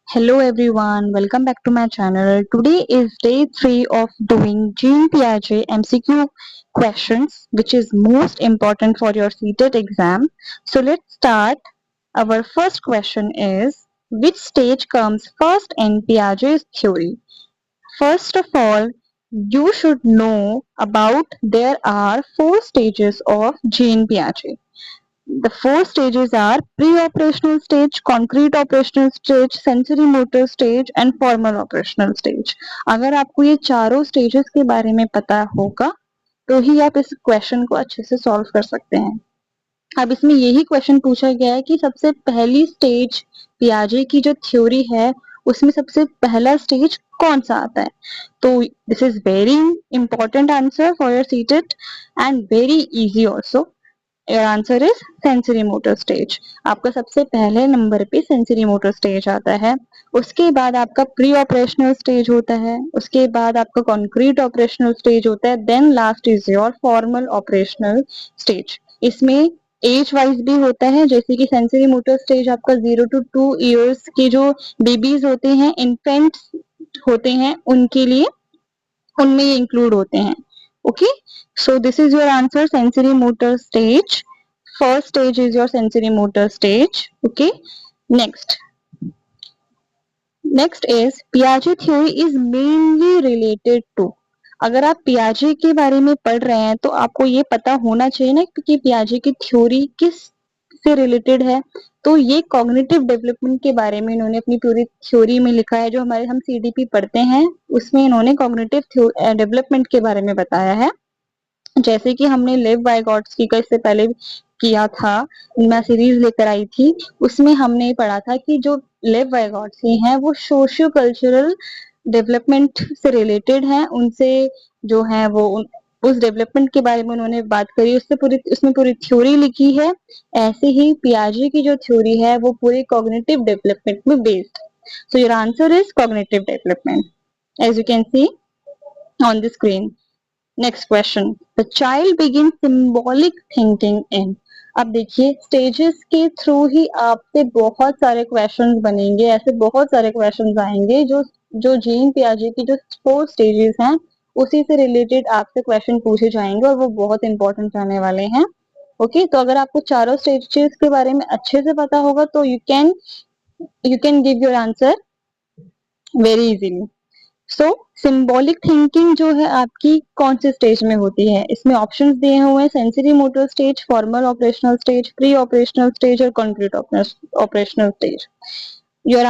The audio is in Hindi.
Hello everyone, welcome back to my channel. Today is day 3 of doing Jean Piaget MCQ questions, which is most important for your CTET exam. So let's start. Our first question is, which stage comes first in Piaget's theory? First of all, you should know about there are 4 stages of Jean Piaget. The 4 stages are pre-operational stage, concrete operational stage, sensory motor stage and formal operational stage. अगर आपको ये चारों stages के बारे में पता होगा तो ही आप इस क्वेश्चन को अच्छे से सॉल्व कर सकते हैं. अब इसमें यही क्वेश्चन पूछा गया है कि सबसे पहली स्टेज पियाजे की जो थ्योरी है उसमें सबसे पहला स्टेज कौन सा आता है. तो this is very important answer for your CTET and very easy also. Your answer is sensory motor stage. आपका सबसे पहले नंबर पे सेंसरी मोटर स्टेज आता है. उसके बाद आपका प्री ऑपरेशनल स्टेज होता है. उसके बाद आपका कॉन्क्रीट ऑपरेशनल स्टेज होता है. Then last is your formal operational stage. इसमें एज वाइज भी होता है, जैसे कि सेंसरी मोटर स्टेज आपका 0 to 2 years के जो बेबीज होते हैं, इन्फेंट्स होते हैं, उनके लिए उनमें ये इंक्लूड होते हैं. Okay, so this is your answer, sensory motor stage. First stage is your sensory motor stage. Okay, next is Piaget theory is mainly related to. अगर आप पियाजे के बारे में पढ़ रहे हैं तो आपको ये पता होना चाहिए ना कि पियाजे की थ्योरी किस से रिलेटेड है. तो ये कॉग्निटिव डेवलपमेंट के बारे में इन्होंने अपनी पूरी थ्योरी में लिखा है. जो हमारे हम सीडीपी पढ़ते हैं उसमें इन्होंने कॉग्निटिव डेवलपमेंट के बारे में बताया है. जैसे कि हमने लेव वाइगॉट्स्की का इससे पहले किया था, मैं सीरीज लेकर आई थी, उसमें हमने पढ़ा था कि जो लेव वाइगॉट्स्की हैं वो सोशियो कल्चरल डेवलपमेंट से रिलेटेड हैं. उनसे जो है वो उस डेवलपमेंट के बारे में उन्होंने बात करी, उसमें पूरी थ्योरी लिखी है. ऐसे ही पियाजे की जो थ्योरी है वो पूरी कॉग्निटिव डेवलपमेंट में based. So your answer is cognitive development as you can see on the screen. Next question, the child begin symbolic thinking in. अब देखिए स्टेजेस के थ्रू ही आपसे बहुत सारे क्वेश्चंस बनेंगे. ऐसे बहुत सारे क्वेश्चंस आएंगे जो जो जीन पियाजे की जो 4 स्टेजेस हैं उसी से रिलेटेड आपसे क्वेश्चन पूछे जाएंगे और वो बहुत इंपॉर्टेंट रहने वाले हैं. ओके, तो अगर आपको चारों स्टेजेस के बारे में अच्छे से पता होगा तो you can give your answer very easily. So symbolic thinking जो है आपकी कौन से स्टेज में होती है? इसमें ऑप्शंस दिए हुए हैं, sensory motor stage, formal operational stage, pre operational stage और कॉन्क्रीट ऑपरेशनल स्टेज. योर